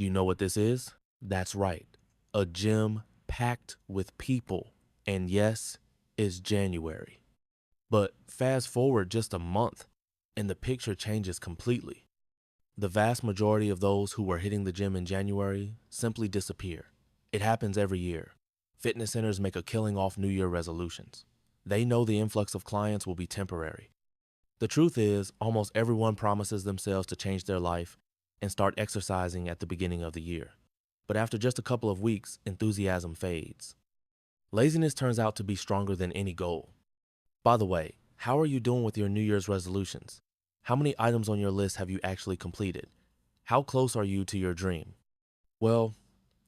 Do you know what this is? That's right, a gym packed with people. And yes, it's January. But fast forward just a month, and the picture changes completely. The vast majority of those who were hitting the gym in January simply disappear. It happens every year. Fitness centers make a killing off New Year resolutions. They know the influx of clients will be temporary. The truth is, almost everyone promises themselves to change their life and start exercising at the beginning of the year. But after just a couple of weeks, enthusiasm fades. Laziness turns out to be stronger than any goal. By the way, how are you doing with your New Year's resolutions? How many items on your list have you actually completed? How close are you to your dream? Well,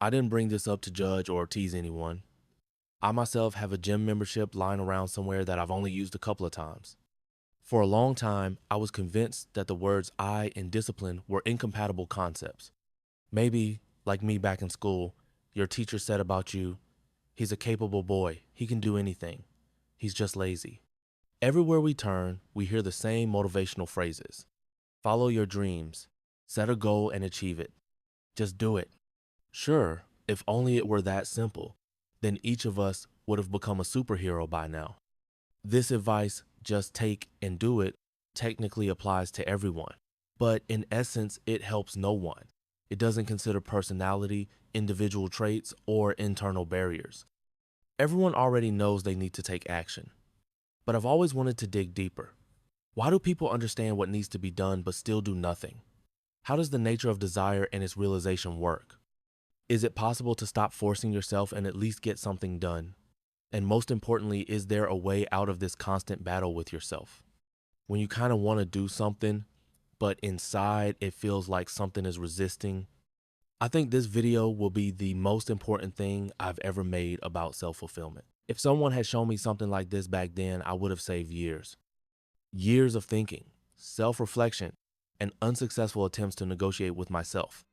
I didn't bring this up to judge or tease anyone. I myself have a gym membership lying around somewhere that I've only used a couple of times. For a long time, I was convinced that the words I and discipline were incompatible concepts. Maybe, like me back in school, your teacher said about you, he's a capable boy, he can do anything, he's just lazy. Everywhere we turn, we hear the same motivational phrases. Follow your dreams, set a goal and achieve it. Just do it. Sure, if only it were that simple, then each of us would have become a superhero by now. This advice, just take and do it, technically applies to everyone. But in essence, it helps no one. It doesn't consider personality, individual traits, or internal barriers. Everyone already knows they need to take action. But I've always wanted to dig deeper. Why do people understand what needs to be done but still do nothing? How does the nature of desire and its realization work? Is it possible to stop forcing yourself and at least get something done? And most importantly, is there a way out of this constant battle with yourself? When you kind of want to do something, but inside it feels like something is resisting. I think this video will be the most important thing I've ever made about self-fulfillment. If someone had shown me something like this back then, I would have saved years. Years of thinking, self-reflection, and unsuccessful attempts to negotiate with myself.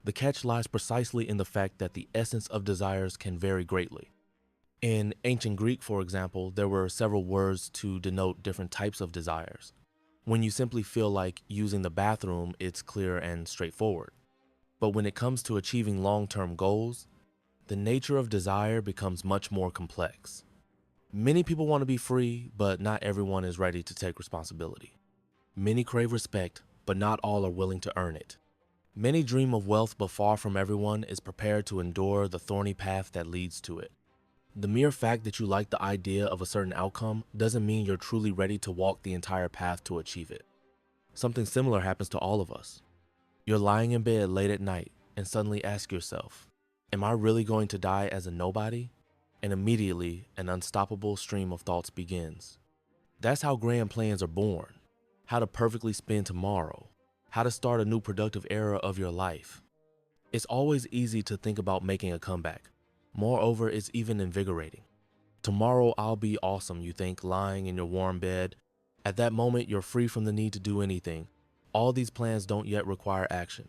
The catch lies precisely in the fact that the essence of desires can vary greatly. In ancient Greek, for example, there were several words to denote different types of desires. When you simply feel like using the bathroom, it's clear and straightforward. But when it comes to achieving long-term goals, the nature of desire becomes much more complex. Many people want to be free, but not everyone is ready to take responsibility. Many crave respect, but not all are willing to earn it. Many dream of wealth, but far from everyone is prepared to endure the thorny path that leads to it. The mere fact that you like the idea of a certain outcome doesn't mean you're truly ready to walk the entire path to achieve it. Something similar happens to all of us. You're lying in bed late at night and suddenly ask yourself, am I really going to die as a nobody? And immediately an unstoppable stream of thoughts begins. That's how grand plans are born. How to perfectly spend tomorrow. How to start a new productive era of your life. It's always easy to think about making a comeback. Moreover, it's even invigorating. Tomorrow I'll be awesome, you think, lying in your warm bed. At that moment, you're free from the need to do anything. All these plans don't yet require action,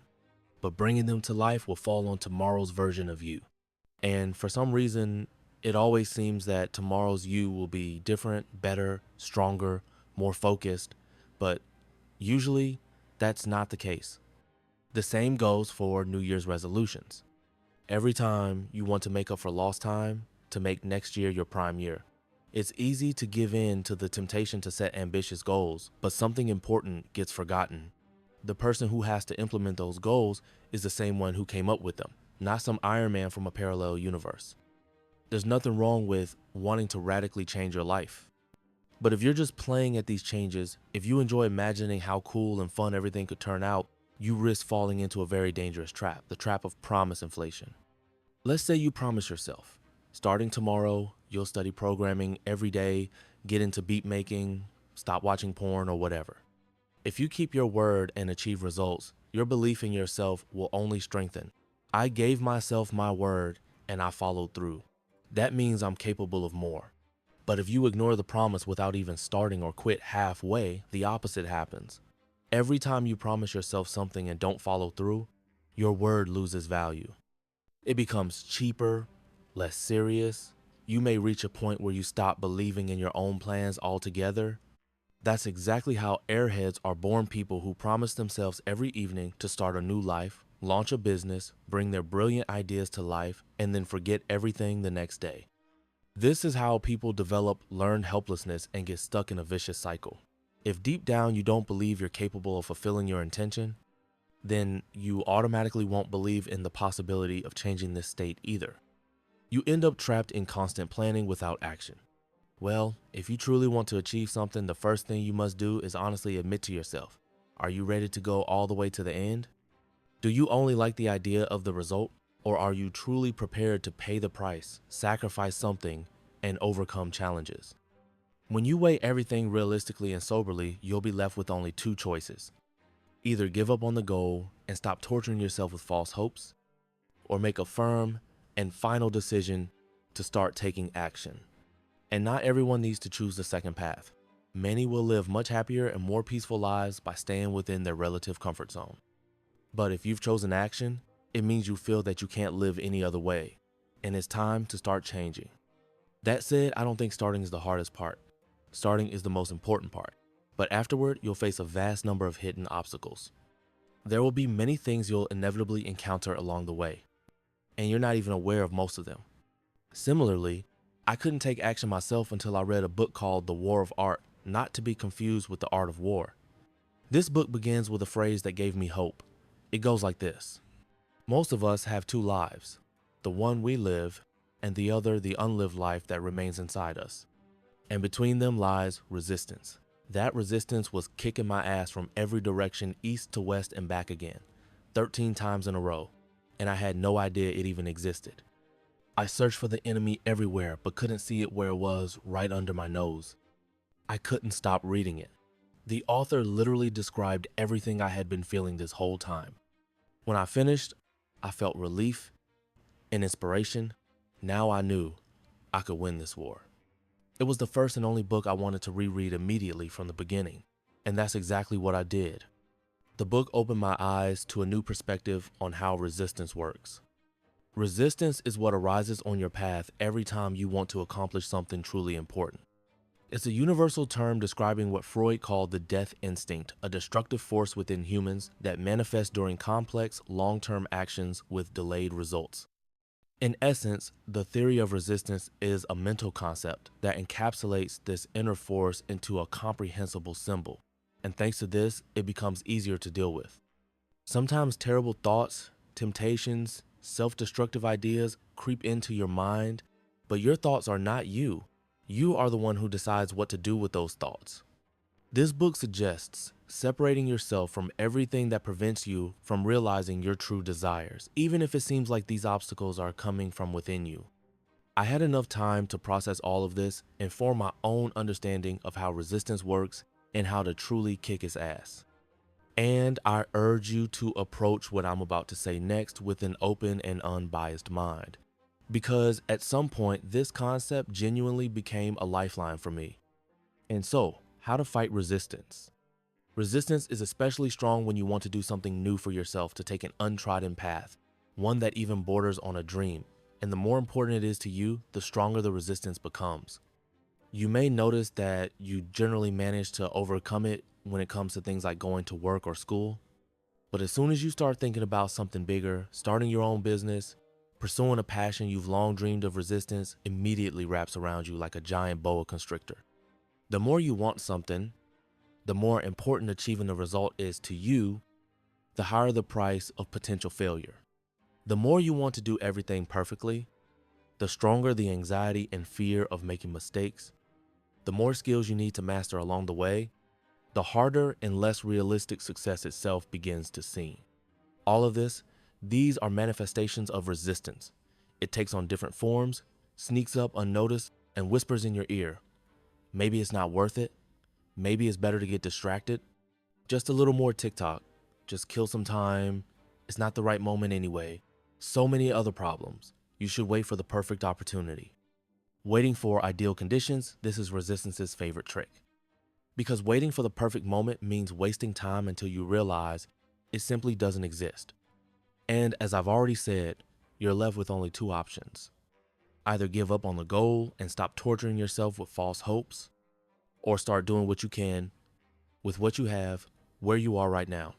but bringing them to life will fall on tomorrow's version of you. And for some reason, it always seems that tomorrow's you will be different, better, stronger, more focused, but usually that's not the case. The same goes for New Year's resolutions. Every time you want to make up for lost time, to make next year your prime year. It's easy to give in to the temptation to set ambitious goals, but something important gets forgotten. The person who has to implement those goals is the same one who came up with them, not some Iron Man from a parallel universe. There's nothing wrong with wanting to radically change your life. But if you're just playing at these changes, if you enjoy imagining how cool and fun everything could turn out, you risk falling into a very dangerous trap, the trap of promise inflation. Let's say you promise yourself, starting tomorrow, you'll study programming every day, get into beat making, stop watching porn or whatever. If you keep your word and achieve results, your belief in yourself will only strengthen. I gave myself my word and I followed through. That means I'm capable of more. But if you ignore the promise without even starting or quit halfway, the opposite happens. Every time you promise yourself something and don't follow through, your word loses value. It becomes cheaper, less serious. You may reach a point where you stop believing in your own plans altogether. That's exactly how airheads are born, people who promise themselves every evening to start a new life, launch a business, bring their brilliant ideas to life, and then forget everything the next day. This is how people develop learned helplessness and get stuck in a vicious cycle. If deep down you don't believe you're capable of fulfilling your intention, then you automatically won't believe in the possibility of changing this state either. You end up trapped in constant planning without action. Well, if you truly want to achieve something, the first thing you must do is honestly admit to yourself, are you ready to go all the way to the end? Do you only like the idea of the result, or are you truly prepared to pay the price, sacrifice something, and overcome challenges? When you weigh everything realistically and soberly, you'll be left with only two choices. Either give up on the goal and stop torturing yourself with false hopes, or make a firm and final decision to start taking action. And not everyone needs to choose the second path. Many will live much happier and more peaceful lives by staying within their relative comfort zone. But if you've chosen action, it means you feel that you can't live any other way, and it's time to start changing. That said, I don't think starting is the hardest part. Starting is the most important part, but afterward, you'll face a vast number of hidden obstacles. There will be many things you'll inevitably encounter along the way, and you're not even aware of most of them. Similarly, I couldn't take action myself until I read a book called The War of Art, not to be confused with The Art of War. This book begins with a phrase that gave me hope. It goes like this: most of us have two lives, the one we live and the other the unlived life that remains inside us. And between them lies resistance. That resistance was kicking my ass from every direction, east to west and back again, 13 times in a row, and I had no idea it even existed. I searched for the enemy everywhere, but couldn't see it where it was right under my nose. I couldn't stop reading it. The author literally described everything I had been feeling this whole time. When I finished, I felt relief and inspiration. Now I knew I could win this war. It was the first and only book I wanted to reread immediately from the beginning, and that's exactly what I did. The book opened my eyes to a new perspective on how resistance works. Resistance is what arises on your path every time you want to accomplish something truly important. It's a universal term describing what Freud called the death instinct, a destructive force within humans that manifests during complex, long-term actions with delayed results. In essence, the theory of resistance is a mental concept that encapsulates this inner force into a comprehensible symbol, and thanks to this, it becomes easier to deal with. Sometimes terrible thoughts, temptations, self-destructive ideas creep into your mind, but your thoughts are not you. You are the one who decides what to do with those thoughts. This book suggests separating yourself from everything that prevents you from realizing your true desires, even if it seems like these obstacles are coming from within you. I had enough time to process all of this and form my own understanding of how resistance works and how to truly kick its ass. And I urge you to approach what I'm about to say next with an open and unbiased mind. Because at some point, this concept genuinely became a lifeline for me. And so, how to fight resistance. Resistance is especially strong when you want to do something new for yourself, to take an untrodden path, one that even borders on a dream. And the more important it is to you, the stronger the resistance becomes. You may notice that you generally manage to overcome it when it comes to things like going to work or school. But as soon as you start thinking about something bigger, starting your own business, pursuing a passion you've long dreamed of, resistance immediately wraps around you like a giant boa constrictor. The more you want something, the more important achieving the result is to you, the higher the price of potential failure. The more you want to do everything perfectly, the stronger the anxiety and fear of making mistakes. The more skills you need to master along the way, the harder and less realistic success itself begins to seem. All of this, these are manifestations of resistance. It takes on different forms, sneaks up unnoticed, and whispers in your ear. Maybe it's not worth it. Maybe it's better to get distracted. Just a little more TikTok. Just kill some time. It's not the right moment anyway. So many other problems. You should wait for the perfect opportunity. Waiting for ideal conditions, this is resistance's favorite trick. Because waiting for the perfect moment means wasting time until you realize it simply doesn't exist. And as I've already said, you're left with only two options. Either give up on the goal and stop torturing yourself with false hopes, or start doing what you can with what you have, where you are right now.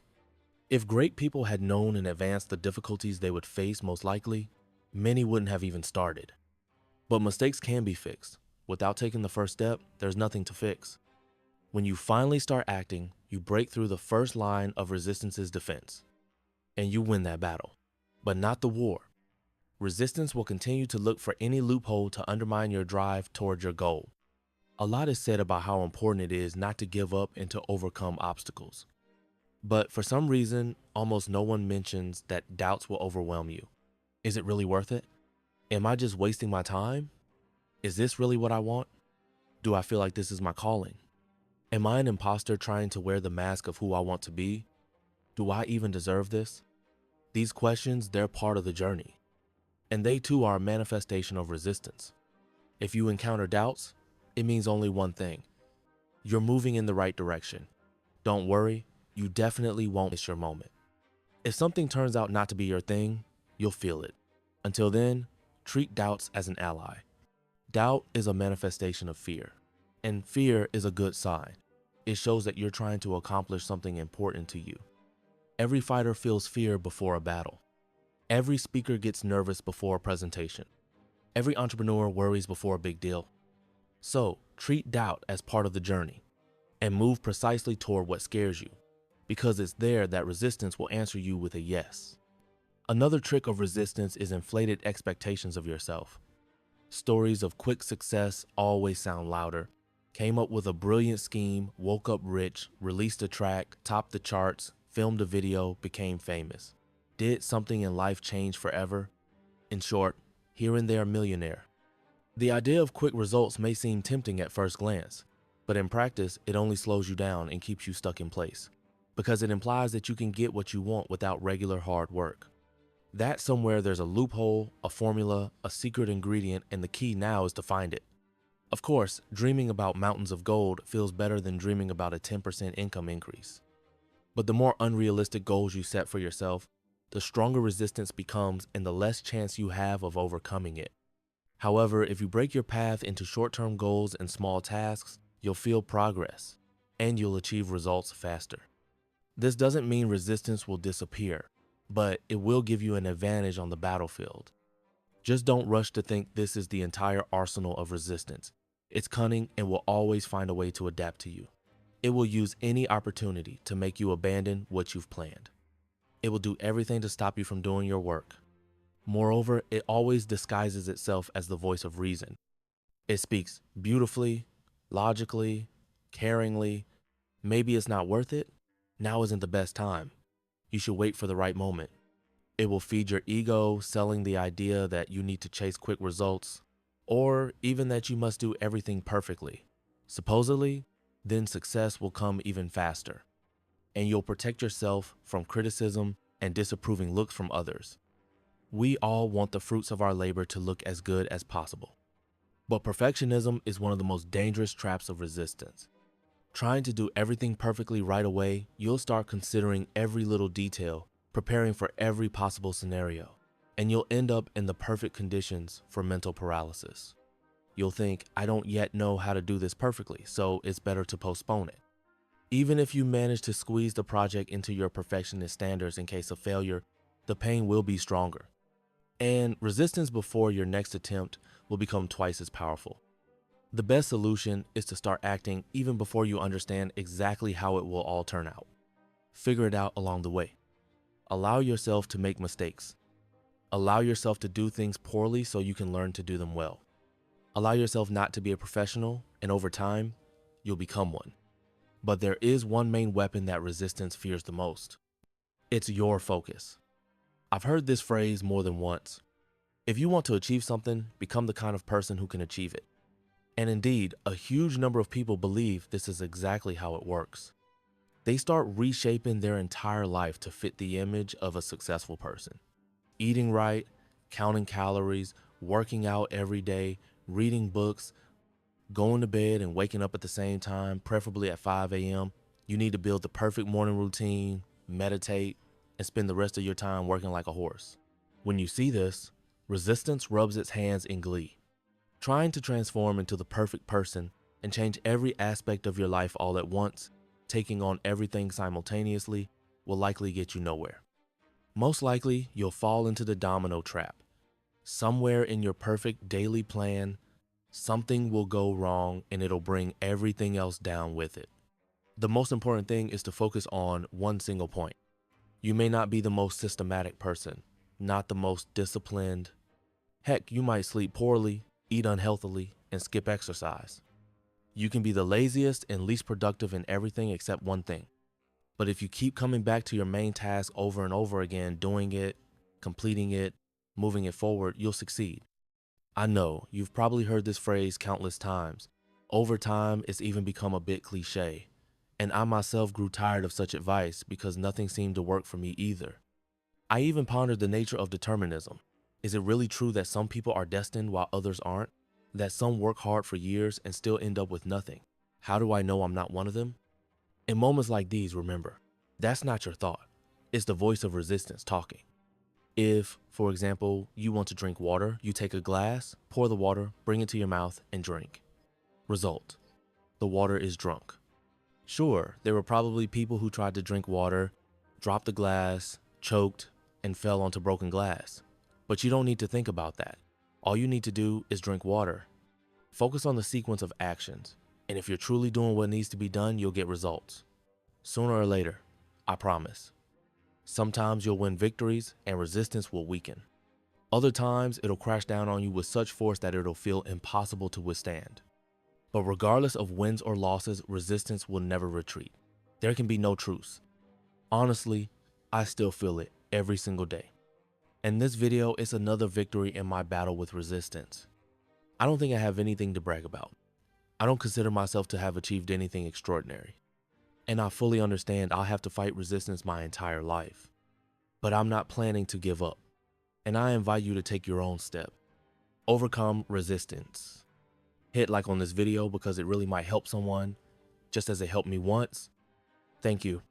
If great people had known in advance the difficulties they would face, most likely, many wouldn't have even started. But mistakes can be fixed. Without taking the first step, there's nothing to fix. When you finally start acting, you break through the first line of resistance's defense, and you win that battle. But not the war. Resistance will continue to look for any loophole to undermine your drive toward your goal. A lot is said about how important it is not to give up and to overcome obstacles. But for some reason, almost no one mentions that doubts will overwhelm you. Is it really worth it? Am I just wasting my time? Is this really what I want? Do I feel like this is my calling? Am I an imposter trying to wear the mask of who I want to be? Do I even deserve this? These questions, they're part of the journey. And they too are a manifestation of resistance. If you encounter doubts, it means only one thing. You're moving in the right direction. Don't worry, you definitely won't miss your moment. If something turns out not to be your thing, you'll feel it. Until then, treat doubts as an ally. Doubt is a manifestation of fear, and fear is a good sign. It shows that you're trying to accomplish something important to you. Every fighter feels fear before a battle. Every speaker gets nervous before a presentation. Every entrepreneur worries before a big deal. So, treat doubt as part of the journey and move precisely toward what scares you, because it's there that resistance will answer you with a yes. Another trick of resistance is inflated expectations of yourself. Stories of quick success always sound louder. Came up with a brilliant scheme, woke up rich, released a track, topped the charts, filmed a video, became famous. Did something in life change forever? In short, here and there millionaire. The idea of quick results may seem tempting at first glance, but in practice, it only slows you down and keeps you stuck in place, because it implies that you can get what you want without regular hard work. That somewhere there's a loophole, a formula, a secret ingredient, and the key now is to find it. Of course, dreaming about mountains of gold feels better than dreaming about a 10% income increase. But the more unrealistic goals you set for yourself, the stronger resistance becomes and the less chance you have of overcoming it. However, if you break your path into short-term goals and small tasks, you'll feel progress, and you'll achieve results faster. This doesn't mean resistance will disappear, but it will give you an advantage on the battlefield. Just don't rush to think this is the entire arsenal of resistance. It's cunning and will always find a way to adapt to you. It will use any opportunity to make you abandon what you've planned. It will do everything to stop you from doing your work. Moreover, it always disguises itself as the voice of reason. It speaks beautifully, logically, caringly. Maybe it's not worth it. Now isn't the best time. You should wait for the right moment. It will feed your ego, selling the idea that you need to chase quick results, or even that you must do everything perfectly. Supposedly, then success will come even faster, and you'll protect yourself from criticism and disapproving looks from others. We all want the fruits of our labor to look as good as possible. But perfectionism is one of the most dangerous traps of resistance. Trying to do everything perfectly right away, you'll start considering every little detail, preparing for every possible scenario, and you'll end up in the perfect conditions for mental paralysis. You'll think, I don't yet know how to do this perfectly, so it's better to postpone it. Even if you manage to squeeze the project into your perfectionist standards in case of failure, the pain will be stronger. And resistance before your next attempt will become twice as powerful. The best solution is to start acting even before you understand exactly how it will all turn out. Figure it out along the way. Allow yourself to make mistakes. Allow yourself to do things poorly so you can learn to do them well. Allow yourself not to be a professional, and over time, you'll become one. But there is one main weapon that resistance fears the most. It's your focus. I've heard this phrase more than once. If you want to achieve something, become the kind of person who can achieve it. And indeed, a huge number of people believe this is exactly how it works. They start reshaping their entire life to fit the image of a successful person. Eating right, counting calories, working out every day, reading books, going to bed and waking up at the same time, preferably at 5 a.m. You need to build the perfect morning routine, meditate, and spend the rest of your time working like a horse. When you see this, resistance rubs its hands in glee. Trying to transform into the perfect person and change every aspect of your life all at once, taking on everything simultaneously, will likely get you nowhere. Most likely, you'll fall into the domino trap. Somewhere in your perfect daily plan, something will go wrong and it'll bring everything else down with it. The most important thing is to focus on one single point. You may not be the most systematic person, not the most disciplined. Heck, you might sleep poorly, eat unhealthily, and skip exercise. You can be the laziest and least productive in everything except one thing. But if you keep coming back to your main task over and over again, doing it, completing it, moving it forward, you'll succeed. I know, you've probably heard this phrase countless times. Over time, it's even become a bit cliche. And I myself grew tired of such advice because nothing seemed to work for me either. I even pondered the nature of determinism. Is it really true that some people are destined while others aren't? That some work hard for years and still end up with nothing? How do I know I'm not one of them? In moments like these, remember, that's not your thought. It's the voice of resistance talking. If, for example, you want to drink water, you take a glass, pour the water, bring it to your mouth, and drink. Result: the water is drunk. Sure, there were probably people who tried to drink water, dropped the glass, choked, and fell onto broken glass. But you don't need to think about that. All you need to do is drink water. Focus on the sequence of actions, and if you're truly doing what needs to be done, you'll get results. Sooner or later, I promise. Sometimes you'll win victories and resistance will weaken. Other times, it'll crash down on you with such force that it'll feel impossible to withstand. But regardless of wins or losses, resistance will never retreat. There can be no truce. Honestly, I still feel it every single day. And this video is another victory in my battle with resistance. I don't think I have anything to brag about. I don't consider myself to have achieved anything extraordinary. And I fully understand I'll have to fight resistance my entire life. But I'm not planning to give up. And I invite you to take your own step. Overcome resistance. Hit like on this video because it really might help someone, just as it helped me once. Thank you.